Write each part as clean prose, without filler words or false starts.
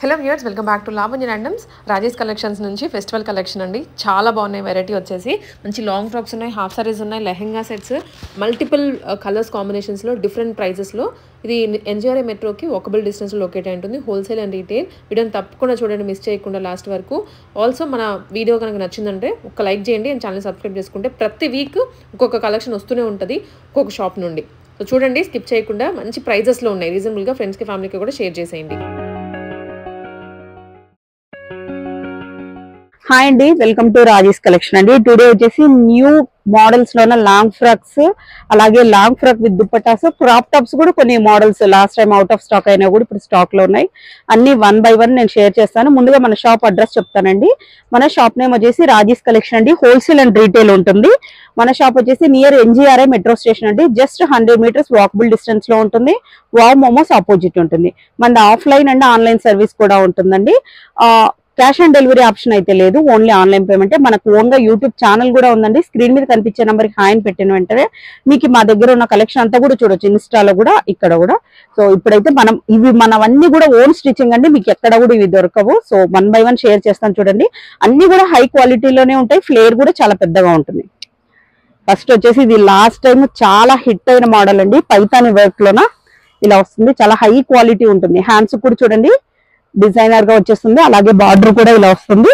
Hello viewers, welcome back to Lavanya randoms. Rajesh collections నుంచి festival collection అండి. చాలా బాగున్నాయి. వెరైటీ వచ్చేసి మంచి లాంగ్ ఫ్రాక్స్ ఉన్నాయి, హాఫ్ సారీస్ ఉన్నాయి, లెహెంగా సెట్స్, మల్టిపుల్ కలర్స్ కాంబినేషన్స్లో డిఫరెంట్ ప్రైజెస్లో. ఇది ఎన్జీఆర్ఐ మెట్రోకి వాకబుల్ డిస్టెన్స్లో లొకేట్ అయి ఉంటుంది. Wholesale and retail. వీడియోని తప్పకుండా చూడండి, మిస్ చేయకుండా లాస్ట్ వరకు. ఆల్సో మన వీడియో కనుక నచ్చిందంటే ఒక లైక్ చేయండి అండ్ ఛానల్ సబ్స్క్రైబ్ చేసుకుంటే ప్రతి వీక్ ఒక్కొక్క కలెక్షన్ వస్తూనే ఉంటుంది ఒక్కొక్క షాప్ నుండి. సో చూడండి, స్కిప్ చేయకుండా. మంచి ప్రైజెస్లో ఉన్నాయి. రీజనబుల్గా ఫ్రెండ్స్కి ఫ్యామిలీకి కూడా షేర్ చేసేయండి. హాయ్ అండి, వెల్కమ్ టు రాజేష్ కలెక్షన్ అండి. టుడే వచ్చేసి న్యూ మోడల్స్ లోన లాంగ్ ఫ్రాక్స్, అలాగే long frock with dupattas, crop tops కూడా కొన్ని models last time out of stock అయినా కూడా ఇప్పుడు స్టాక్ లో ఉన్నాయి. అన్ని 1 by 1 నేను షేర్ చేస్తాను. ముందుగా మన షాప్ అడ్రస్ చెప్తానండి. మన షాప్ నేమ్ వచ్చేసి రాజేష్ కలెక్షన్ అండి. హోల్సేల్ అండ్ రీటైల్ ఉంటుంది. మన షాప్ వచ్చేసి నియర్ ఎన్జీఆర్ఐ మెట్రో స్టేషన్ అండి. జస్ట్ 100 meters వాకబుల్ డిస్టెన్స్ లో ఉంటుంది. వావ్ మోమోస్ ఆపోజిట్ ఉంటుంది. మన ఆఫ్లైన్ అండ్ ఆన్లైన్ సర్వీస్ కూడా ఉంటుందండి. క్యాష్ ఆన్ డెలివరీ ఆప్షన్ అయితే లేదు, ఓన్లీ ఆన్లైన్ పేమెంట్. మనకు ఓన్గా యూట్యూబ్ ఛానల్ కూడా ఉందండి. స్క్రీన్ మీద కనిపించే నెంబర్కి హాయ్ పెట్టిన వెంటనే మీకు మా దగ్గర ఉన్న కలెక్షన్ అంతా కూడా చూడొచ్చు, ఇన్స్టాలో కూడా ఇక్కడ కూడా. సో ఇప్పుడైతే ఇవి మనవన్నీ కూడా ఓన్ స్టిచ్చింగ్ అండి, మీకు ఎక్కడ కూడా ఇవి దొరకవు. సో 1 by 1 షేర్ చేస్తాను చూడండి. అన్ని కూడా హై క్వాలిటీలోనే ఉంటాయి. ఫ్లేర్ కూడా చాలా పెద్దగా ఉంటుంది. ఫస్ట్ వచ్చేసి ఇది లాస్ట్ టైం చాలా హిట్ అయిన మోడల్ అండి. పైతాని వర్క్ లోన ఇలా వస్తుంది. చాలా హై క్వాలిటీ ఉంటుంది. హ్యాండ్స్ కూడా చూడండి డిజైనర్ గా వచ్చేస్తుంది. అలాగే బార్డర్ కూడా ఇలా వస్తుంది.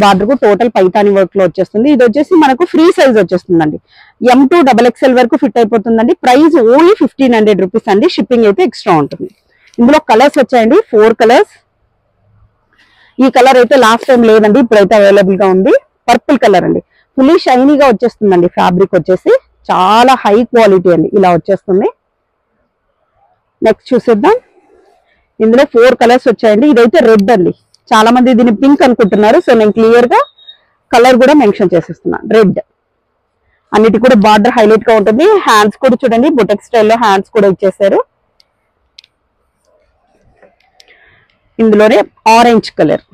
బార్డర్ కు టోటల్ పైతాని వర్క్ లో వచ్చేస్తుంది. ఇది వచ్చేసి మనకు ఫ్రీ సైజ్ వచ్చేస్తుందండి. M2 XXL వరకు ఫిట్ అయిపోతుందండి. ప్రైస్ ఓన్లీ 1500 రూపీస్ అండి. షిప్పింగ్ అయితే ఎక్స్ట్రా ఉంటుంది. ఇందులో కలర్స్ వచ్చాయండి, 4 కలర్స్. ఈ కలర్ అయితే లాస్ట్ టైం లేదండి, ఇప్పుడైతే అవైలబుల్ గా ఉంది. పర్పుల్ కలర్ అండి. ఫుల్లీ షైనీగా వచ్చేస్తుందండి. ఫ్యాబ్రిక్ వచ్చేసి చాలా హై క్వాలిటీ అండి, ఇలా వచ్చేస్తుంది. నెక్స్ట్ చూసేద్దాం. ఇందులో 4 కలర్స్ వచ్చాయండి. ఇదైతే రెడ్ అండి. చాలా మంది దీన్ని పింక్ అనుకుంటున్నారు. సో నేను క్లియర్ గా కలర్ కూడా మెన్షన్ చేసేస్తున్నాను, రెడ్. అన్నిటి కూడా బార్డర్ హైలైట్ గా ఉంటుంది. హ్యాండ్స్ కూడా చూడండి బొటెక్ స్టైల్లో హ్యాండ్స్ కూడా ఇచ్చేసారు. ఇందులోనే ఆరెంజ్ కలర్.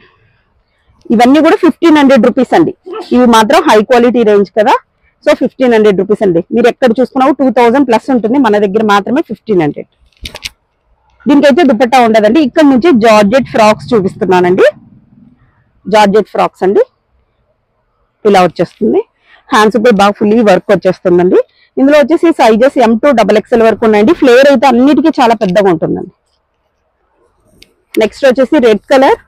ఇవన్నీ కూడా 1500 రూపీస్ అండి. ఇవి మాత్రం హై క్వాలిటీ రేంజ్ కదా, సో 1500 రూపీస్ అండి. మీరు ఎక్కడ చూసుకున్నావు 2000 ప్లస్ ఉంటుంది. మన దగ్గర మాత్రమే 1500. దీనికైతే దుపట్టా ఉండదండి. ఇక్కడ నుంచి జార్జెట్ ఫ్రాక్స్ చూపిస్తున్నానండి. జార్జెట్ ఫ్రాక్స్ అండి, ఇలా వచ్చేస్తుంది. హ్యాండ్స్ కూడా బాగా ఫుల్లీ వర్క్ వచ్చేస్తుందండి. ఇందులో వచ్చేసి సైజెస్ M2 XXL వరకు ఉన్నాయండి. ఫ్లేర్ అయితే అన్నిటికీ చాలా పెద్దగా ఉంటుందండి. నెక్స్ట్ వచ్చేసి రెడ్ కలర్.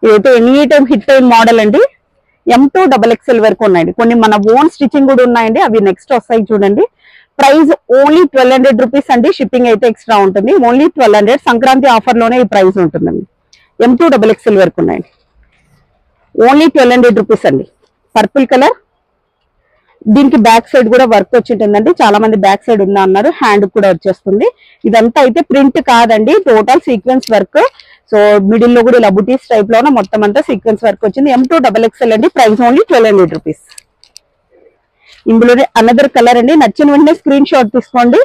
ఇదైతే ఎనీ టైం హిట్ అయిన మోడల్ అండి. M2 XXL వరకు ఉన్నాయండి. కొన్ని మన ఓన్ స్టిచ్చింగ్ కూడా ఉన్నాయండి, అవి నెక్స్ట్ వస్తాయి చూడండి. ప్రైస్ ఓన్లీ 1200 రూపీస్ అండి. షిప్పింగ్ అయితే ఎక్స్ట్రా ఉంటుంది. ఓన్లీ 1200. సంక్రాంతి ఆఫర్ లోనే ఈ ప్రైస్ ఉంటుందండి. M2 XXL వరకు ఉన్నాయండి. ఓన్లీ 1200 రూపీస్ అండి. Purple colour. దీనికి బ్యాక్ సైడ్ కూడా వర్క్ వచ్చి ఉంటుందండి. చాలా మంది బ్యాక్ సైడ్ ఉందా అన్నారు. హ్యాండ్ కూడా వచ్చేస్తుంది. ఇదంతా అయితే ప్రింట్ కాదండి, total sequence work. So middle లో కూడా ఇలా బుటీస్ టైప్ లోనే మొత్తం అంతా సీక్వెన్స్ వర్క్ వచ్చింది. M2 XXL అండి. Price only 1200 rupees. ఇందులోనే అనదర్ కలర్ అండి. నచ్చిన వెంటనే స్క్రీన్ షాట్ తీసుకోండి.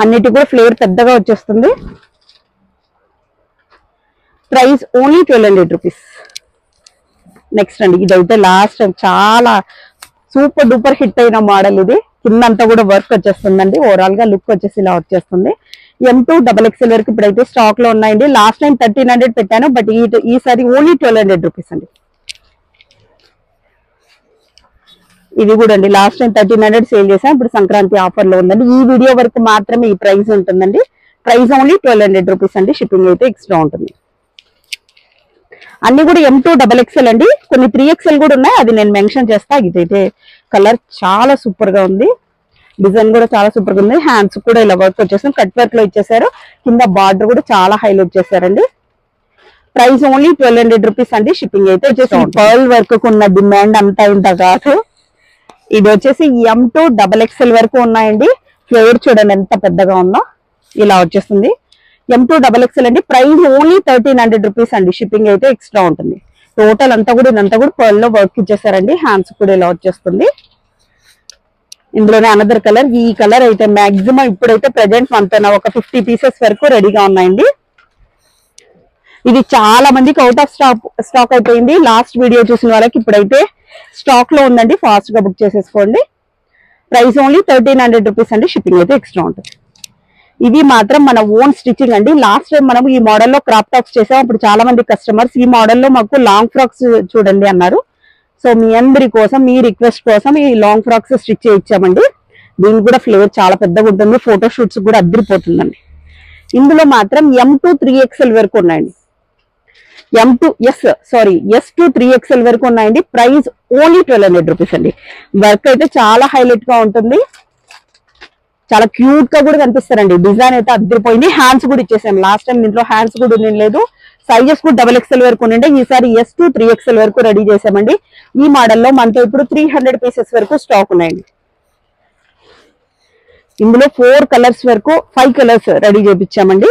అన్నిటి కూడా ఫ్లేవర్ పెద్దగా వచ్చేస్తుంది. Price only 1200 rupees. నెక్స్ట్ అండి, ఇదైతే లాస్ట్ చాలా సూపర్ డూపర్ హిట్ అయిన మోడల్. ఇది కిందంతా కూడా వర్క్ వచ్చేస్తుందండి. ఓవరాల్ గా లుక్ వచ్చేసి ఇలా వచ్చేస్తుంది. M2 XXL వరకు ఇప్పుడైతే స్టాక్ లో ఉన్నాయండి. లాస్ట్ టైం 1300 పెట్టాను, బట్ ఈసారి ఓన్లీ 1200 రూపీస్ అండి. ఇది కూడా అండి లాస్ట్ టైం 1300 సేల్ చేసాం, ఇప్పుడు సంక్రాంతి ఆఫర్ లో ఉందండి. ఈ వీడియో వరకు మాత్రమే ఈ ప్రైస్ ఉంటుందండి. ప్రైస్ ఓన్లీ 1200 రూపీస్ అండి. షిప్పింగ్ అయితే ఎక్స్ట్రా ఉంటుంది. అన్ని కూడా M2 XXL అండి. కొన్ని 3XL కూడా ఉన్నాయి, అది నేను మెన్షన్ చేస్తా. ఇదైతే కలర్ చాలా సూపర్ గా ఉంది. డిజైన్ కూడా చాలా సూపర్ గా ఉంది. హ్యాండ్స్ కూడా ఇలా వర్క్ వచ్చేసి కట్ వర్క్ లో ఇచ్చేసారు. కింద బార్డర్ కూడా చాలా హైలైట్ చేశారండి. ప్రైస్ ఓన్లీ 1200 రూపీస్ అండి. షిప్పింగ్ అయితే వచ్చేసి పర్ల్ వర్క్ ఉన్న డిమాండ్ అంతా ఇంత కాదు. ఇది వచ్చేసి M2 XXL వరకు ఉన్నాయండి. ఫ్లేవర్ చూడండి ఎంత పెద్దగా ఉందో, ఇలా వచ్చేస్తుంది. M2 XXL అండి. ప్రైస్ ఓన్లీ 1300 రూపీస్ అండి. షిప్పింగ్ అయితే ఎక్స్ట్రా ఉంటుంది. టోటల్ అంతా కూడా ఇదంతా కూడా పర్ల్ లో వర్క్ ఇచ్చేసారండి. హ్యాండ్స్ కూడా ఇలా వచ్చేస్తుంది. ఇందులోనే అనదర్ కలర్. ఈ కలర్ అయితే మాక్సిమం ఇప్పుడైతే ప్రెజెంట్ మనతో ఒక 50 పీసెస్ వరకు రెడీగా ఉన్నాయండి. ఇది చాలా మందికి అవుట్ ఆఫ్ స్టాక్ అయిపోయింది. లాస్ట్ వీడియో చూసిన వాళ్ళకి ఇప్పుడైతే స్టాక్ లో ఉందండి. ఫాస్ట్ గా బుక్ చేసేసుకోండి. ప్రైస్ ఓన్లీ 1300 రూపీస్ అండి. షిప్పింగ్ అయితే ఎక్స్ట్రా ఉంటుంది. ఇవి మాత్రం మన ఓన్ స్టిచ్చింగ్ అండి. లాస్ట్ టైం మనం ఈ మోడల్లో క్రాప్ టాప్స్ చేసాం. అప్పుడు చాలా మంది కస్టమర్స్ ఈ మోడల్లో మాకు లాంగ్ ఫ్రాక్స్ చూడండి అన్నారు. సో మీ అందరి కోసం, మీ రిక్వెస్ట్ కోసం ఈ లాంగ్ ఫ్రాక్స్ స్టిచ్ చేయించామండి. దీనికి కూడా ఫ్లేవర్ చాలా పెద్దగా ఉంటుంది, ఫోటో షూట్స్ కూడా అద్దరిపోతుందండి. ఇందులో మాత్రం M2 3XL వరకు ఉన్నాయండి. S to 3XL వరకు ఉన్నాయండి. ప్రైస్ ఓన్లీ 1200 రూపీస్ అండి. వర్క్ అయితే చాలా హైలైట్ గా ఉంటుంది, చాలా క్యూట్ గా కూడా కనిపిస్తారండి. డిజైన్ అయితే అద్దరిపోయింది. హ్యాండ్స్ కూడా ఇచ్చేసాం. లాస్ట్ టైం దీంట్లో హ్యాండ్స్ కూడా లేదు. సైజెస్ కూడా XXL వరకు ఉండే, ఈసారి S to 3XL వరకు రెడీ చేసామండి. ఈ మోడల్లో మనతో ఇప్పుడు 300 పీసెస్ వరకు స్టాక్ ఉన్నాయండి. ఇందులో 4 కలర్స్ వరకు 5 కలర్స్ రెడీ చేయించామండి.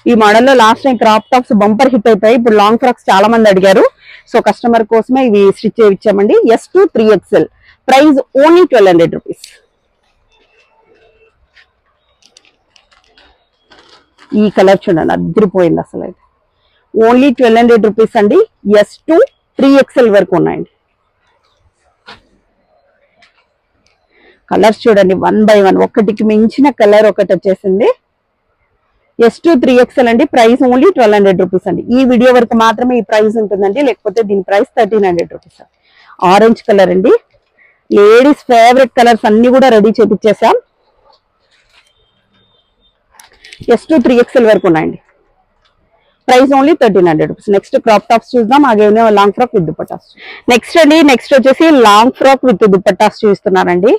ఈ మోడల్లో last time crop tops bumper hit అయిపోయి ఇప్పుడు లాంగ్ ఫ్రాక్స్ చాలా మంది అడిగారు. సో కస్టమర్ కోసమే ఇవి స్టిచ్ చేయించామండి. S to 3XL price only 1200 rupees. ఈ కలర్ చూడండి అద్దరిపోయింది అసలు. అయితే ఓన్లీ 1200 రూపీస్ అండి. S to 3XL వరకు ఉన్నాయండి. కలర్స్ చూడండి 1 by 1, ఒకటికి మించిన కలర్ ఒకటి వచ్చేసింది. S to 3XL అండి. ప్రైస్ ఓన్లీ 1200 రూపీస్ అండి. ఈ వీడియో వరకు మాత్రమే ఈ ప్రైస్ ఉంటుందండి, లేకపోతే దీని ప్రైస్ 1300 రూపీస్. ఆరెంజ్ కలర్ అండి. లేడీస్ ఫేవరెట్ కలర్స్ అన్ని కూడా రెడీ చేపించేసాం. S to 3XL వరకు ఉన్నాయండి. Price only 1300 rupees. Next crop tops చూద్దాం. అలాగే long frock with dupattas. Next వచ్చేసి లాంగ్ ఫ్రాక్ విత్ దుపట్టాస్ చూస్తున్నారండి.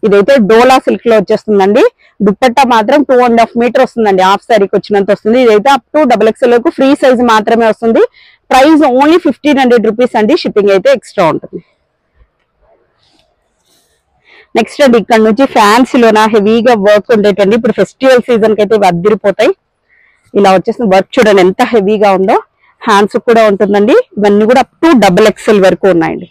ఇదైతే డోలా సిల్క్ లో వచ్చేస్తుందండి. దుపట్టా మాత్రం 2.5 మీటర్ వస్తుందండి. హాఫ్ శారీకి వచ్చినంత వస్తుంది. ఇదైతే అప్ టు XXL వరకు ఫ్రీ సైజ్ మాత్రమే వస్తుంది. ప్రైస్ ఓన్లీ 1500 రూపీస్ అండి. షిప్పింగ్ అయితే ఎక్స్ట్రా ఉంటుంది. నెక్స్ట్ అండి ఇక్కడ నుంచి ఫ్యాన్సీలోన హెవీగా వర్క్ ఉండేటండి. ఇప్పుడు ఫెస్టివల్ సీజన్ కి అయితే ఇవి అద్దరిపోతాయి. ఇలా వచ్చేసిన వర్క్ చూడండి ఎంత హెవీగా ఉందో. హ్యాండ్స్ కూడా ఉంటుందండి. ఇవన్నీ కూడా అప్ టు XXL వరకు ఉన్నాయండి.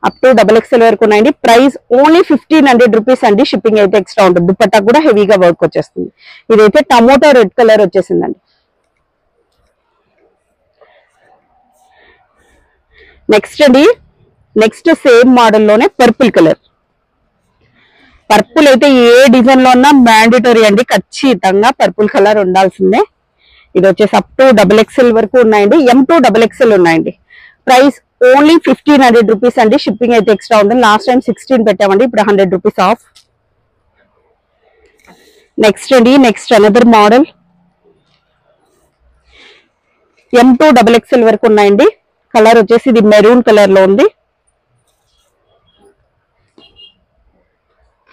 అప్ టు XXL వరకు ఉన్నాయండి. ప్రైస్ ఓన్లీ 1500 రూపీస్ అండి. షిప్పింగ్ అయితే ఎక్స్ట్రా ఉంటుంది. దుపట్టా కూడా హెవీగా వర్క్ వచ్చేస్తుంది. ఇదైతే టమోటా రెడ్ కలర్ వచ్చేసిందండి. నెక్స్ట్ సేమ్ మోడల్లోనే పర్పుల్ కలర్. పర్పుల్ అయితే ఏ డిజైన్ లో ఉన్నా మ్యాండేటరీ అండి. ఖచ్చితంగా పర్పుల్ కలర్ ఉండాల్సిందే. ఇది వచ్చేసి అప్ టు XXL వరకు ఉన్నాయండి. M2 XXL ఉన్నాయండి. ప్రైస్ ఓన్లీ 1500 రూపీస్ అండి. షిప్పింగ్ అయితే ఎక్స్ట్రా ఉంటుంది. లాస్ట్ టైం 16 పెట్టామండి, ఇప్పుడు 100 rupees of. Next another model. M2 XXL వరకు ఉన్నాయండి. కలర్ వచ్చేసి ఇది మెరూన్ కలర్ లో ఉంది.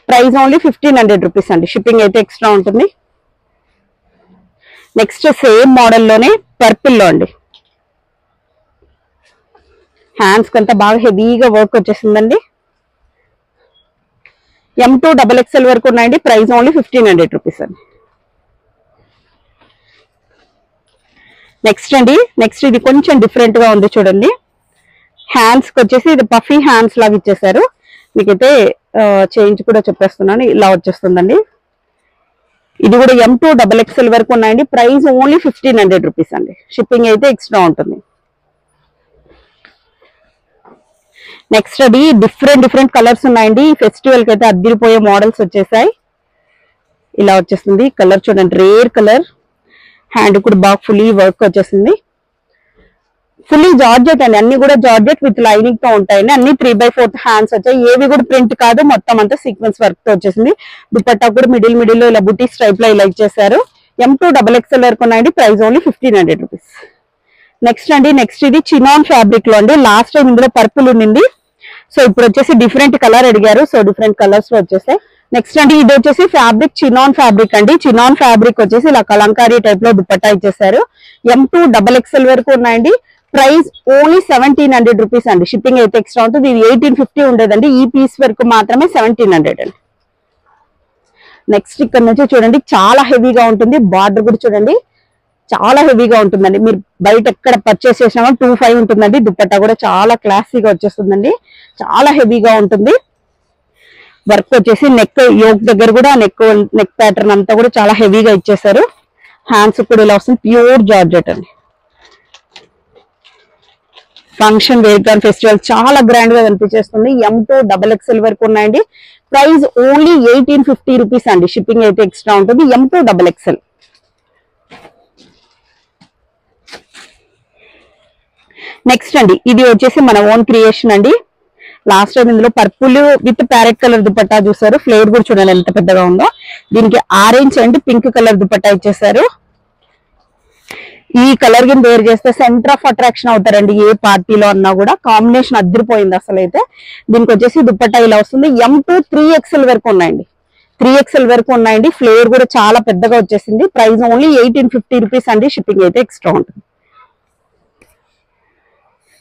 ప్రైస్ ఓన్లీ 1500 రూపీస్ అండి. షిప్పింగ్ అయితే ఎక్స్ట్రా ఉంటుంది. నెక్స్ట్ సేమ్ మోడల్లోనే పర్పుల్ లో అండి. హ్యాండ్స్ కంతా బాగా హెవీగా వర్క్ వచ్చేసిందండి. M2 XXL వరకు ఉన్నాయండి. ప్రైస్ ఓన్లీ 1500 రూపీస్ అండి. నెక్స్ట్ ఇది కొంచెం డిఫరెంట్ గా ఉంది చూడండి. హ్యాండ్స్ కి వచ్చేసి ఇది పఫీ హ్యాండ్స్ లాగా ఇచ్చేసారు. మీకైతే చేంజ్ కూడా చెప్పేస్తున్నాను. ఇలా వచ్చేస్తుందండి. ఇది కూడా M2 XXL వరకు ఉన్నాయండి. ప్రైస్ ఓన్లీ 1500 రూపీస్ అండి. షిప్పింగ్ అయితే ఎక్స్ట్రా ఉంటుంది. నెక్స్ట్ అది డిఫరెంట్ కలర్స్ ఉన్నాయండి. ఫెస్టివల్ కి అయితే అద్దరిపోయే మోడల్స్ వచ్చేసాయి. ఇలా వచ్చేస్తుంది. కలర్ చూడండి రేర్ కలర్. హ్యాండ్ కూడా బాగా ఫుల్లీ వర్క్ వచ్చేసింది. ఫుల్లీ జార్జెట్ అండి. అన్ని కూడా జార్జెట్ విత్ లైనింగ్ తో ఉంటాయండి. అన్ని 3/4 హ్యాండ్స్ వచ్చాయి. ఏవి కూడా ప్రింట్ కాదు, మొత్తం అంతా సీక్వెన్స్ వర్క్ తో వచ్చేసింది. దుపట్టా కూడా మిడిల్ లో ఇలా బుటీ స్ట్రైప్ లో ఇలా ఇచ్చేసారు. M2 XXL వరకు ఉన్నాయండి. Price only 1500 rupees. నెక్స్ట్ ఇది చినాన్ ఫ్యాబ్రిక్ లో అండి. లాస్ట్ టైం ఇందులో పర్పుల్ ఉండింది. సో ఇప్పుడు వచ్చేసి డిఫరెంట్ కలర్ అడిగారు. సో డిఫరెంట్ కలర్స్ లో వచ్చేసాయి. నెక్స్ట్ అండి ఇది వచ్చేసి ఫ్యాబ్రిక్ చినాన్ ఫ్యాబ్రిక్ అండి. చినాన్ ఫ్యాబ్రిక్ వచ్చేసి ఇలా కలంకారీ టైప్ లో దుపట్టా ఇచ్చేసారు. M2 XXL వరకు ఉన్నాయండి. ప్రైస్ ఓన్లీ 1700 రూపీస్ అండి. షిప్పింగ్ అయితే ఎక్స్ట్రా ఉంటుంది. ఇది 1850 ఉండేదండి. ఈ పీస్ వరకు మాత్రమే 1700 అండి. నెక్స్ట్ ఇక్కడ నుంచి చూడండి చాలా హెవీగా ఉంటుంది. బార్డర్ కూడా చూడండి చాలా హెవీగా ఉంటుందండి. మీరు బయట ఎక్కడ పర్చేస్ చేసినా 25 ఉంటుందండి. దుపట్టా కూడా చాలా క్లాసీగా వచ్చేస్తుందండి. చాలా హెవీగా ఉంటుంది. వర్క్ వచ్చేసి నెక్ యోక్ దగ్గర కూడా నెక్ ప్యాటర్న్ అంతా కూడా చాలా హెవీగా ఇచ్చేసారు. హ్యాండ్స్ కూడా ఇలా వస్తుంది. ప్యూర్ జార్జెట్ అండి. ఫంక్షన్ వేర్ గాన్ ఫెస్టివల్ చాలా గ్రాండ్ గా కనిపించేస్తుంది. M2XXL వరకు ఉన్నాయండి. ప్రైస్ ఓన్లీ 1850 రూపీస్ అండి. షిప్పింగ్ అయితే ఎక్స్ట్రా ఉంటుంది. M2XXL. నెక్స్ట్ అండి ఇది వచ్చేసి మన ఓన్ క్రియేషన్ అండి. లాస్ట్ టైం ఇందులో purple with parrot colour dupatta చూసారు. ఫ్లేవర్ కూడా చూడండి ఎంత పెద్దగా ఉందో. దీనికి orange and pink colour dupatta ఇచ్చేసారు. ఈ కలర్ కింద వేర్ చేస్తే సెంటర్ ఆఫ్ అట్రాక్షన్ అవుతారండి ఏ పార్టీలో అన్నా కూడా. కాంబినేషన్ అదిరిపోయింది అసలు అయితే. దీనికి వచ్చేసి దుపట్టా ఇలా వస్తుంది. M2 3XL వరకు ఉన్నాయండి. 3XL వరకు ఉన్నాయండి. ఫ్లేవర్ కూడా చాలా పెద్దగా వచ్చేసింది. ప్రైస్ ఓన్లీ 1850 రూపీస్ అండి. షిప్పింగ్ అయితే ఎక్స్ట్రా ఉంటుంది.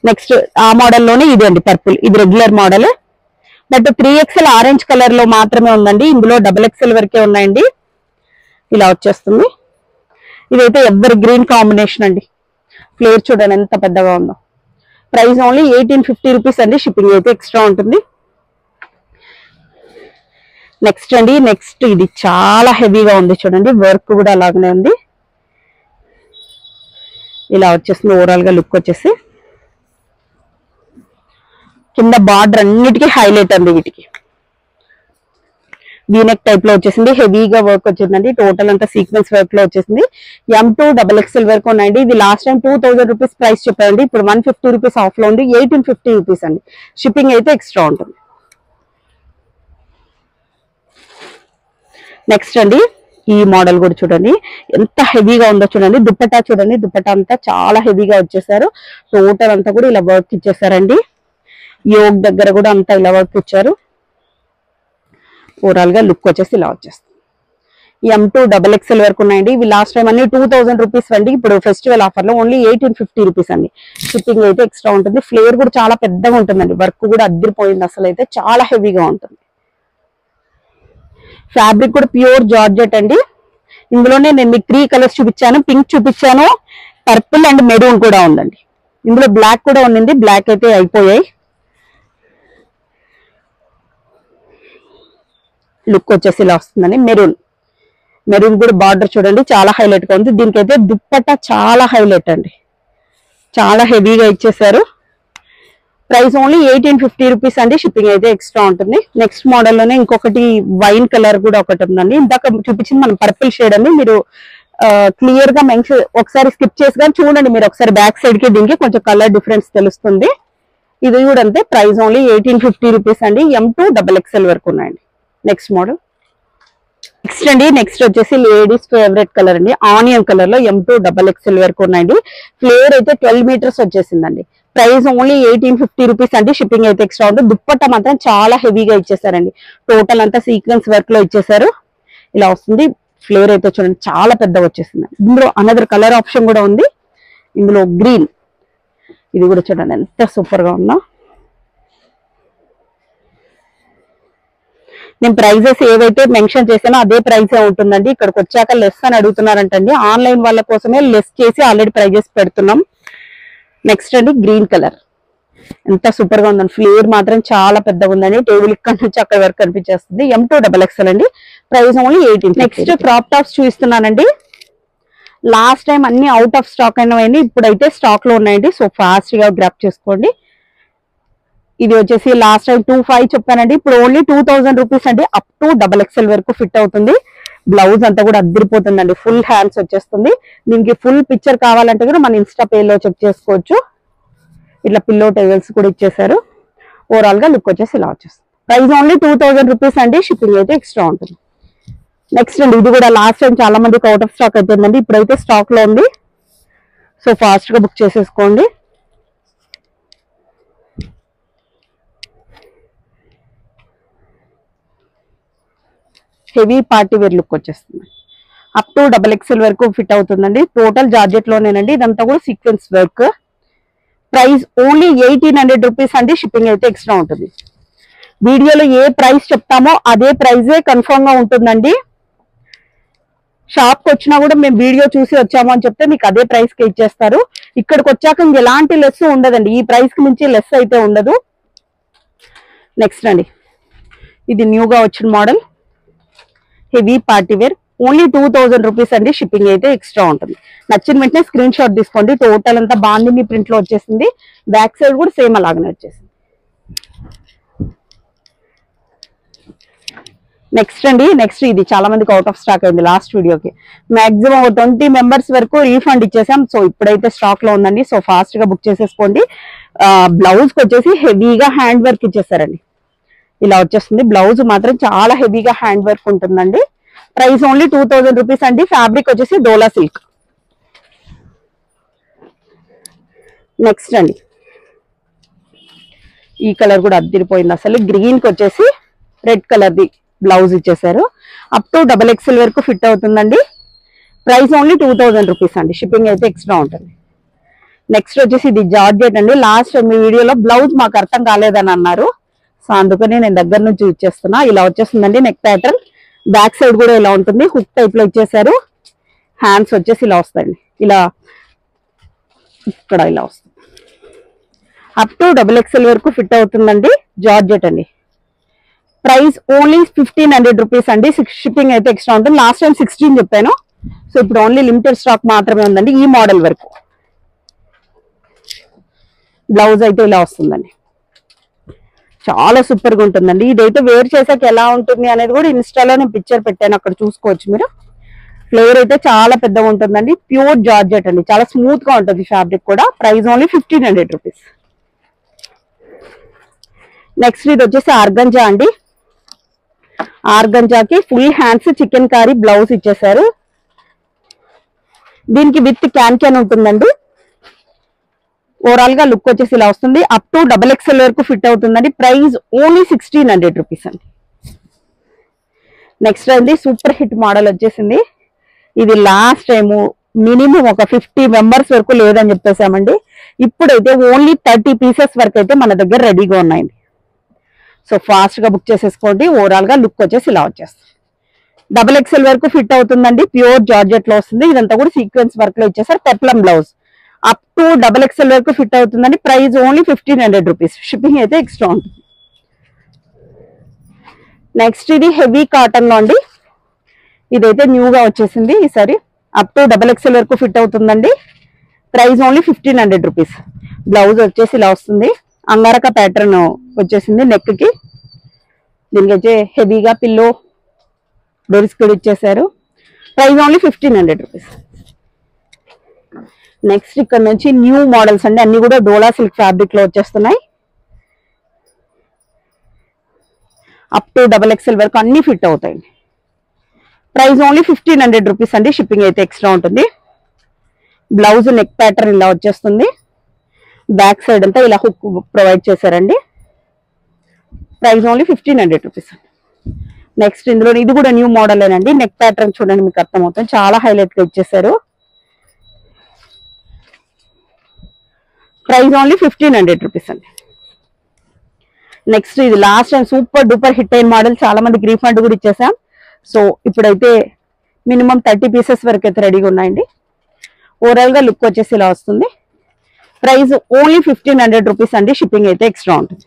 నెక్స్ట్ ఆ మోడల్ లోనే ఇది అండి పర్పుల్. ఇది regular model, but 3XL orange colour లో మాత్రమే ఉందండి. ఇందులో XXL వరకే ఉన్నాయండి. ఇలా వచ్చేస్తుంది. ఇదైతే ఎవర్ గ్రీన్ కాంబినేషన్ అండి. ఫ్లేవర్ చూడండి ఎంత పెద్దగా ఉందో. ప్రైస్ ఓన్లీ 1850 రూపీస్ అండి. షిప్పింగ్ అయితే ఎక్స్ట్రా ఉంటుంది. నెక్స్ట్ అండి నెక్స్ట్ ఇది చాలా హెవీగా ఉంది చూడండి. వర్క్ కూడా అలాగనే ఉంది. ఇలా వచ్చేస్తుంది ఓవరాల్ గా లుక్ వచ్చేసి. కింద బార్డర్ అన్నిటికీ హైలైట్ అండి. వీటికి వీనెక్ టైప్ లో వచ్చేసింది. హెవీగా వర్క్ వచ్చిందండి. టోటల్ అంతా సీక్వెన్స్ వర్క్ లో వచ్చేసింది. M2XXL వరకు ఉన్నాయండి. ఇది లాస్ట్ టైం 2000 రూపీస్ ప్రైస్ చెప్పారండి. ఇప్పుడు 150 రూపీస్ ఆఫ్ లో ఉంది. 1850 రూపీస్ అండి. షిప్పింగ్ అయితే ఎక్స్ట్రా ఉంటుంది. నెక్స్ట్ అండి ఈ మోడల్ కూడా చూడండి ఎంత హెవీగా ఉందో చూడండి. దుపట్టా చూడండి. దుపట్టా అంతా చాలా హెవీగా వచ్చేసారు. టోటల్ అంతా కూడా ఇలా వర్క్ ఇచ్చేసారండి. యోగ్ దగ్గర కూడా అంతా ఇలా వర్క్ ఇచ్చారు. ఓవరాల్ గా లుక్ వచ్చేసి ఇలా వచ్చేస్తుంది. M2XXL వరకు ఉన్నాయండి. ఇవి లాస్ట్ టైం అన్ని 2000 రూపీస్ అండి. ఇప్పుడు ఫెస్టివల్ ఆఫర్ లో ఓన్లీ 1850 రూపీస్ అండి. షిప్పింగ్ అయితే ఎక్స్ట్రా ఉంటుంది. ఫ్లేవర్ కూడా చాలా పెద్దగా ఉంటుందండి. వర్క్ కూడా అదిరిపోయింది అసలు అయితే. చాలా హెవీగా ఉంటుంది. ఫ్యాబ్రిక్ కూడా ప్యూర్ జార్జెట్ అండి. ఇందులోనే నేను మీకు 3 కలర్స్ చూపించాను. పింక్ చూపించాను, పర్పుల్ అండ్ మెరూన్ కూడా ఉందండి. ఇందులో బ్లాక్ కూడా ఉంది. బ్లాక్ అయితే అయిపోయాయి. లుక్ వచ్చేసి ఇలా వస్తుందండి. మెరూన్ కూడా బార్డర్ చూడండి చాలా హైలైట్ గా ఉంది. దీనికైతే దుప్పట్టా చాలా హైలైట్ అండి. చాలా హెవీగా ఇచ్చేసారు. ప్రైస్ ఓన్లీ 1850 రూపీస్ అండి. షిప్పింగ్ అయితే ఎక్స్ట్రా ఉంటుంది. నెక్స్ట్ మోడల్ లోనే ఇంకొకటి వైన్ కలర్ కూడా ఒకటి ఉందండి. ఇందాక చూపించింది మనం పర్పుల్ షేడ్ అండి. మీరు క్లియర్ గా మెన్షన్ ఒకసారి స్కిప్ చేసి కానీ చూడండి. మీరు ఒకసారి బ్యాక్ సైడ్ కి దీనికి కొంచెం కలర్ డిఫరెన్స్ తెలుస్తుంది. ఇది కూడా అంతే. ప్రైస్ ఓన్లీ 1850 రూపీస్ అండి. M2XXL వరకు ఉన్నాయండి. నెక్స్ట్ మోడల్ నెక్స్ట్ అండి. నెక్స్ట్ వచ్చేసి లేడీస్ ఫేవరెట్ కలర్ అండి. ఆనియన్ కలర్ లో M2XXL వరకు ఉన్నాయండి. ఫ్లేవర్ అయితే 12 మీటర్స్ వచ్చేసిందండి. ప్రైస్ ఓన్లీ 1850 రూపీస్ అండి. షిప్పింగ్ అయితే ఎక్స్ట్రా ఉంటుంది. దుప్పట్టా మాత్రం చాలా హెవీగా ఇచ్చేసారండి. టోటల్ అంతా సీక్వెన్స్ వర్క్ లో ఇచ్చేసారు. ఇలా వస్తుంది. ఫ్లేవర్ అయితే చూడండి చాలా పెద్దగా వచ్చేసింది. ఇందులో అనదర్ కలర్ ఆప్షన్ కూడా ఉంది. ఇందులో గ్రీన్. ఇది కూడా చూడండి ఎంత సూపర్ గా ఉందో. నేను ప్రైజెస్ ఏవైతే మెన్షన్ చేశానో అదే ప్రైసే ఉంటుందండి. ఇక్కడికి వచ్చాక లెస్ అని అడుగుతున్నారంటండి. ఆన్లైన్ వాళ్ళ కోసమే లెస్ చేసి ఆల్రెడీ ప్రైజెస్ పెడుతున్నాం. నెక్స్ట్ అండి గ్రీన్ కలర్ ఎంత సూపర్ గా ఉందండి. ఫ్లేవర్ మాత్రం చాలా పెద్దగా ఉందండి. టేబుల్ ఇక్కడ నుంచి అక్కడ వరకు కనిపించేస్తుంది. M2XXL అండి. Price only 18. Next crop tops చూపిస్తున్నానండి. లాస్ట్ టైం అన్ని అవుట్ ఆఫ్ స్టాక్ అయినవన్నీ ఇప్పుడైతే స్టాక్ లో ఉన్నాయండి. సో ఫాస్ట్ గా గ్రాప్ చేసుకోండి. ఇది వచ్చేసి లాస్ట్ టైం 25 చెప్పానండి. ఇప్పుడు ఓన్లీ 2000 రూపీస్ అండి. అప్ టు XXL వరకు ఫిట్ అవుతుంది. బ్లౌజ్ అంతా కూడా అదిరిపోతుందండి. ఫుల్ హ్యాండ్స్ వచ్చేస్తుంది. దీనికి ఫుల్ పిక్చర్ కావాలంటే కూడా మన ఇన్స్టా పేజ్ లో చెక్ చేసుకోవచ్చు. ఇట్లా పిల్లో టేబుల్స్ కూడా ఇచ్చేసారు. ఓవరాల్ గా లుక్ వచ్చేసి ఇలా వచ్చేస్తుంది. ప్రైస్ ఓన్లీ 2000 రూపీస్ అండి. షిప్పింగ్ అయితే ఎక్స్ట్రా ఉంటుంది. నెక్స్ట్ అండి ఇది కూడా లాస్ట్ టైం చాలా మందికి అవుట్ ఆఫ్ స్టాక్ అయిపోయిందండి. ఇప్పుడైతే స్టాక్ లో ఉంది. సో ఫాస్ట్ గా బుక్ చేసేసుకోండి. హెవీ పార్టీ వేర్ లుక్ వచ్చేస్తుంది. అప్ టు XXL వరకు ఫిట్ అవుతుందండి. టోటల్ జార్జెట్ లోనేనండి. ఇదంతా కూడా sequence work. Price only 1800 rupees అండి. షిప్పింగ్ అయితే ఎక్స్ట్రా ఉంటుంది. వీడియోలో ఏ ప్రైస్ చెప్తామో అదే ప్రైజే కన్ఫర్మ్ గా ఉంటుందండి. షాప్ కి వచ్చినా కూడా మేము వీడియో చూసి వచ్చాము అని చెప్తే మీకు అదే ప్రైస్ కి ఇచ్చేస్తారు. ఇక్కడికి వచ్చాక ఎలాంటి లెస్ ఉండదండి. ఈ ప్రైస్ కి మించి లెస్ అయితే ఉండదు. నెక్స్ట్ అండి ఇది న్యూగా వచ్చిన model heavy party wear. Only 2000 rupees అండి. షిప్పింగ్ అయితే ఎక్స్ట్రా ఉంటుంది. నచ్చిన వెంటనే స్క్రీన్ షాట్ తీసుకోండి. టోటల్ అంతా బాందిని ప్రింట్ లో వచ్చేసింది. బ్యాక్ సైడ్ కూడా సేమ్ అలాగనే వచ్చేసింది. నెక్స్ట్ అండి, నెక్స్ట్ ఇది చాలా మందికి అవుట్ ఆఫ్ స్టాక్ అయింది లాస్ట్ వీడియోకి. మాక్సిమం 20 మెంబర్స్ వరకు రీఫండ్ ఇచ్చేసాం. సో ఇప్పుడైతే స్టాక్ లో ఉందండి. సో ఫాస్ట్ గా బుక్ చేసేసుకోండి. బ్లౌజ్ కి వచ్చేసి హెవీగా హ్యాండ్ వర్క్ ఇచ్చేసారండి. ఇలా వచ్చేస్తుంది. బ్లౌజ్ మాత్రం చాలా హెవీగా హ్యాండ్ వర్క్ ఉంటుందండి. ప్రైస్ ఓన్లీ 2000 రూపీస్ అండి. ఫ్యాబ్రిక్ వచ్చేసి డోలా సిల్క్. నెక్స్ట్ అండి, ఈ కలర్ కూడా అద్దిరిపోయింది అసలు. గ్రీన్ కి వచ్చేసి రెడ్ కలర్ ది బ్లౌజ్ ఇచ్చేసారు. అప్ టు XXL వరకు ఫిట్ అవుతుందండి. ప్రైస్ ఓన్లీ 2000 రూపీస్ అండి. షిప్పింగ్ అయితే ఎక్స్ట్రా ఉంటుంది. నెక్స్ట్ వచ్చేసి ఇది జార్జెట్ అండి. లాస్ట్ మీ వీడియోలో బ్లౌజ్ మాకు అర్థం కాలేదని అన్నారు. సో అందుకని నేను దగ్గర నుంచి ఇచ్చేస్తున్నా. ఇలా వచ్చేస్తుందండి నెక్ ప్యాటర్న్. బ్యాక్ సైడ్ కూడా ఇలా ఉంటుంది. హుక్ టైప్ లో ఇచ్చేసారు. హ్యాండ్స్ వచ్చేసి ఇలా వస్తాయండి. ఇలా ఇక్కడ ఇలా వస్తుంది. అప్ టు XXL వరకు ఫిట్ అవుతుందండి. జార్జెట్ అండి. ప్రైస్ ఓన్లీ 1500 రూపీస్ అండి. షిప్పింగ్ అయితే ఎక్స్ట్రా ఉంటుంది. లాస్ట్ టైం 16 చెప్పాను. సో ఇప్పుడు ఓన్లీ లిమిటెడ్ స్టాక్ మాత్రమే ఉందండి ఈ మోడల్ వరకు. బ్లౌజ్ అయితే ఇలా వస్తుందండి. చాలా సూపర్ గా ఉంటుందండి. ఇదైతే వేర్ చేసాక ఎలా ఉంటుంది అనేది కూడా ఇన్స్టాలో నేను పిక్చర్ పెట్టాను, అక్కడ చూసుకోవచ్చు మీరు. ఫ్లేవర్ అయితే చాలా పెద్దగా ఉంటుందండి. ప్యూర్ జార్జెట్ అండి. చాలా స్మూత్ గా ఉంటుంది ఫ్యాబ్రిక్ కూడా. Price only 1500 rupees. నెక్స్ట్ ఇది వచ్చేసి ఆర్గంజా అండి. ఆర్గంజాకి full hands chikankari blouse ఇచ్చేసారు. దీనికి విత్ క్యాన్ ఉంటుందండి. ఓవరాల్ గా లుక్ వచ్చేసి ఇలా వస్తుంది. అప్ టు XXL వరకు ఫిట్ అవుతుందండి. ప్రైస్ ఓన్లీ 1600 రూపీస్ అండి. నెక్స్ట్ అండి, సూపర్ హిట్ మోడల్ వచ్చేసింది. ఇది లాస్ట్ టైము మినిమం ఒక 50 మెంబర్స్ వరకు లేదని చెప్పేసామండి. ఇప్పుడైతే ఓన్లీ 30 పీసెస్ వరకు అయితే మన దగ్గర రెడీగా ఉన్నాయండి. సో ఫాస్ట్ గా బుక్ చేసేసుకోండి. ఓవరాల్ గా లుక్ వచ్చేసి ఇలా వచ్చేస్తుంది. XXL వరకు ఫిట్ అవుతుందండి. ప్యూర్ జార్జెట్ లో వస్తుంది. ఇదంతా కూడా సీక్వెన్స్ వర్క్ లో ఇచ్చేసారు. Peplum blouse. Up to XXL వరకు ఫిట్ అవుతుందండి. Price only 1500 rupees. షిప్పింగ్ అయితే ఎక్స్ట్రా ఉంటుంది. నెక్స్ట్ ఇది హెవీ కాటన్ లో అండి. ఇదైతే న్యూగా వచ్చేసింది ఈసారి. అప్ టు XXL వరకు ఫిట్ అవుతుందండి. Price only 1500 rupees. బ్లౌజ్ వచ్చేసి ఇలా వస్తుంది. అంగారక ప్యాటర్న్ వచ్చేసింది నెక్ కి. దీనికి వచ్చే హెవీగా పిల్లో డోరీస్ కూడా ఇచ్చేసారు. Price only 1500 rupees. నెక్స్ట్ ఇక్కడ నుంచి న్యూ మోడల్స్ అండి. అన్ని కూడా డోలా సిల్క్ ఫ్యాబ్రిక్ లో వచ్చేస్తున్నాయి. అప్ టు XXL వరకు అన్ని ఫిట్ అవుతాయి. ప్రైస్ ఓన్లీ 1500 రూపీస్ అండి. షిప్పింగ్ అయితే ఎక్స్ట్రా ఉంటుంది. బ్లౌజ్ నెక్ ప్యాటర్న్ ఇలా వచ్చేస్తుంది. బ్యాక్ సైడ్ అంతా ఇలా హుక్ ప్రొవైడ్ చేశారండి. Price only 1500 rupees. నెక్స్ట్ ఇందులో ఇది కూడా న్యూ మోడల్ ఏనండి. నెక్ ప్యాటర్న్ చూడండి, మీకు అర్థమవుతుంది. చాలా హైలైట్ గా ఇచ్చేసారు. ప్రైస్ ఓన్లీ 1500 రూపీస్ అండి. నెక్స్ట్ ఇది last time super duper hit అయిన మోడల్. చాలా మందికి రీఫండ్ కూడా ఇచ్చేసాం. సో ఇప్పుడైతే మినిమం 30 పీసెస్ వరకు అయితే రెడీగా ఉన్నాయండి. ఓవరాల్ గా లుక్ వచ్చేసి ఇలా వస్తుంది. ప్రైస్ ఓన్లీ 1500 రూపీస్ అండి. షిప్పింగ్ అయితే ఎక్స్ట్రా ఉంటుంది.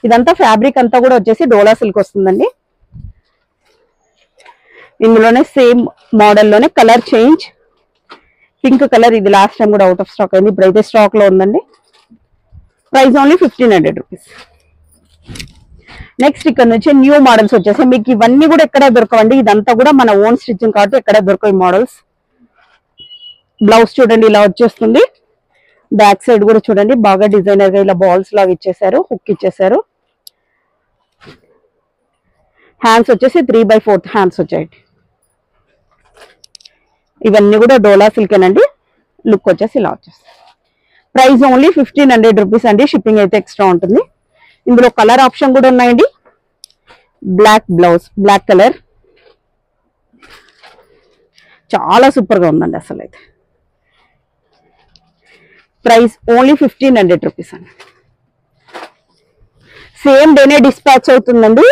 ఇదంతా ఫ్యాబ్రిక్ అంతా కూడా వచ్చేసి డోలా సిల్క్ వస్తుందండి. ఇందులోనే సేమ్ మోడల్లోనే కలర్ చేంజ్. Pink colour. ఇది లాస్ట్ టైం కూడా అవుట్ ఆఫ్ స్టాక్ అయింది. ఇప్పుడైతే స్టాక్ లో ఉందండి. Price only 1500 rupees. నెక్స్ట్ ఇక్కడ నుంచి న్యూ మోడల్స్ వచ్చేసి మీకు ఇవన్నీ కూడా ఎక్కడ దొరకవండి. ఇదంతా కూడా మన ఓన్ స్టిచ్చింగ్ కాబట్టి ఎక్కడ దొరకవు మోడల్స్. బ్లౌజ్ చూడండి ఇలా వచ్చేస్తుంది. బ్యాక్ సైడ్ కూడా చూడండి బాగా డిజైనర్ గా ఇలా బాల్స్ లాగా ఇచ్చేసారు. హుక్ ఇచ్చేసారు. హ్యాండ్స్ వచ్చేసి 3/4 హ్యాండ్స్ వచ్చాయి. ఇవన్నీ కూడా డోలా సిల్క్ అండి. లుక్ వచ్చేసి ఇలా వచ్చేస్తుంది. ప్రైస్ ఓన్లీ 1500 రూపీస్ అండి. షిప్పింగ్ అయితే ఎక్స్ట్రా ఉంటుంది. ఇందులో కలర్ ఆప్షన్ కూడా ఉన్నాయండి. బ్లాక్ బ్లౌజ్, బ్లాక్ కలర్ చాలా సూపర్ గా ఉందండి అసలు అయితే. ప్రైస్ ఓన్లీ 1500 రూపీస్ అండి. సేమ్ డేనే డిస్పాచ్ అవుతుందండి.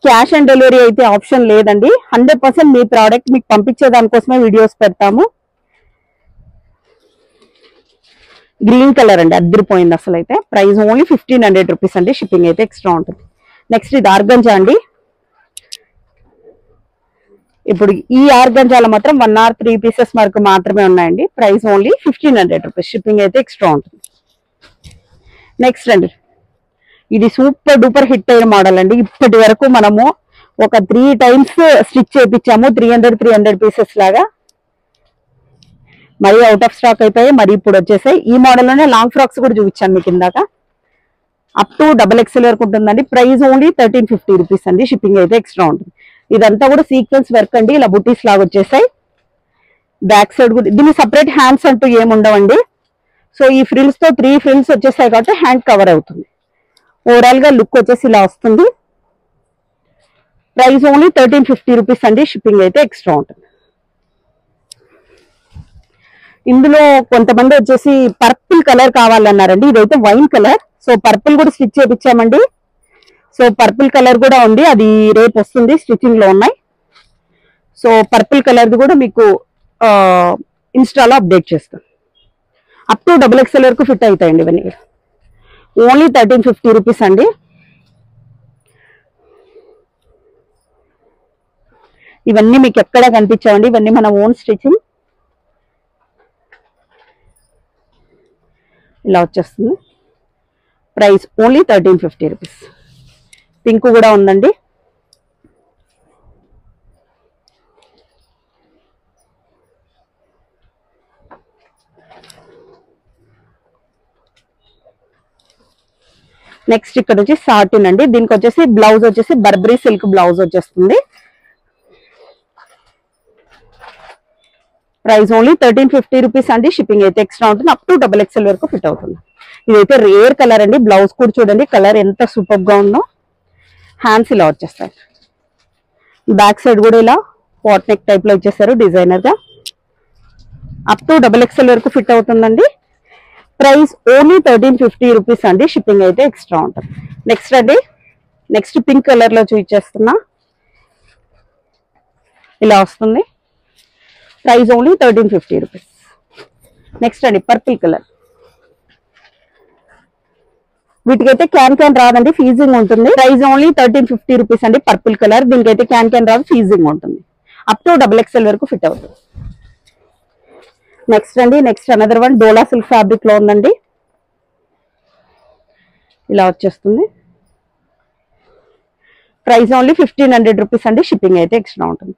క్యాష్ ఆన్ డెలివరీ అయితే ఆప్షన్ లేదండి. 100% మీ ప్రోడక్ట్ మీకు పంపించే దానికోసమే వీడియోస్ పెడతాము. గ్రీన్ కలర్ అండి, అద్దరిపోయింది అసలు అయితే. ప్రైస్ ఓన్లీ 1500 రూపీస్ అండి. షిప్పింగ్ అయితే ఎక్స్ట్రా ఉంటుంది. నెక్స్ట్ ఇది ఆర్గంజా అండి. ఇప్పుడు ఈ ఆర్గంజాలో మాత్రం 1 or 3 పీసెస్ వరకు మాత్రమే ఉన్నాయండి. Price only 1500 rupees. షిప్పింగ్ అయితే ఎక్స్ట్రా ఉంటుంది. నెక్స్ట్ అండి, ఇది సూపర్ డూపర్ హిట్ అయిన మోడల్ అండి. ఇప్పటి వరకు మనము ఒక 3 times స్టిచ్ చేయించాము 300 పీసెస్ లాగా. మరి అవుట్ ఆఫ్ స్టాక్ అయిపోయి మరి ఇప్పుడు వచ్చేసాయి. ఈ మోడల్ లోనే లాంగ్ ఫ్రాక్స్ కూడా చూపించాను మీకు ఇందాక. అప్ టు XXL వరకు ఉంటుందండి. ప్రైస్ ఓన్లీ 1350 రూపీస్ అండి. షిప్పింగ్ అయితే ఎక్స్ట్రా ఉంటుంది. ఇదంతా కూడా సీక్వెన్స్ వర్క్ అండి. ఇలా బుటీస్ లాగా వచ్చేసాయి. బ్యాక్ సైడ్ కూడా దీని సపరేట్ హ్యాండ్స్ అంటూ ఏముండవండి. సో ఈ ఫ్రిల్స్ తో 3 ఫ్రిల్స్ వచ్చేసాయి కాబట్టి హ్యాండ్ కవర్ అవుతుంది. ఓవరాల్ గా లుక్ వచ్చేసి ఇలా వస్తుంది. ప్రైస్ ఓన్లీ 1350 రూపీస్ అండి. షిప్పింగ్ అయితే ఎక్స్ట్రా ఉంటుంది. ఇందులో కొంతమంది వచ్చేసి పర్పుల్ కలర్ కావాలన్నారండి. ఇదైతే వైన్ కలర్. సో పర్పుల్ కూడా స్టిచ్ చేయించామండి. సో పర్పుల్ కలర్ కూడా ఉంది, అది రేపు వస్తుంది, స్టిచ్చింగ్ లో ఉన్నాయి. సో పర్పుల్ కలర్ది కూడా మీకు ఇన్స్టాలో అప్డేట్ చేస్తాం. అప్ టు XXL వరకు ఫిట్ అవుతాయండి ఇవన్నీ. ఓన్లీ 1350 రూపీస్ అండి. ఇవన్నీ మీకు ఎక్కడ కనిపించావండి, ఇవన్నీ మన ఓన్ స్టిచ్చింగ్. ఇలా వచ్చేస్తుంది. Price only 1350 rupees. పింక్ కూడా ఉందండి. నెక్స్ట్ ఇక్కడ వచ్చి సాటిన్ అండి. దీనికి వచ్చేసి బ్లౌజ్ వచ్చేసి బర్బరీ సిల్క్ బ్లౌజ్ వచ్చేస్తుంది. ప్రైస్ ఓన్లీ 1350 రూపీస్ అండి. షిప్పింగ్ అయితే ఎక్స్ట్రా ఉంటుంది. అప్ టు XXL వరకు ఫిట్ అవుతుంది. ఇదైతే రేర్ కలర్ అండి. బ్లౌజ్ కూడా చూడండి, కలర్ ఎంత సూపర్ గా ఉందో. హ్యాండ్స్ ఇలా వచ్చేస్తాయి. బ్యాక్ సైడ్ కూడా ఇలా పాట్ నెక్ టైప్ లో ఇచ్చేసారు డిజైనర్ గా. అప్ టు XXL వరకు ఫిట్ అవుతుందండి. ప్రైస్ ఓన్లీ 1350 రూపీస్ అండి. షిప్పింగ్ అయితే ఎక్స్ట్రా ఉంటుంది. నెక్స్ట్ అండి, నెక్స్ట్ పింక్ కలర్ లో చూపించేస్తున్నా. ఇలా వస్తుంది. Price only 1350 rupees. నెక్స్ట్ అండి పర్పుల్ కలర్. వీటికైతే క్యాన్ రాదండి, ఫీజింగ్ ఉంటుంది. ప్రైస్ ఓన్లీ 1350 రూపీస్ అండి. Purple colour. దీనికైతే క్యాన్ రాదు, ఫీజింగ్ ఉంటుంది. అప్ టు XXL వరకు ఫిట్ అవుతుంది. నెక్స్ట్ అండి, నెక్స్ట్ అనదర్ వన్ డోలా సిల్క్ ఫ్యాబ్రిక్ లో ఉందండి. ఇలా వచ్చేస్తుంది. ప్రైస్ ఓన్లీ 1500 రూపీస్ అండి. షిప్పింగ్ అయితే ఎక్స్ట్రా ఉంటుంది.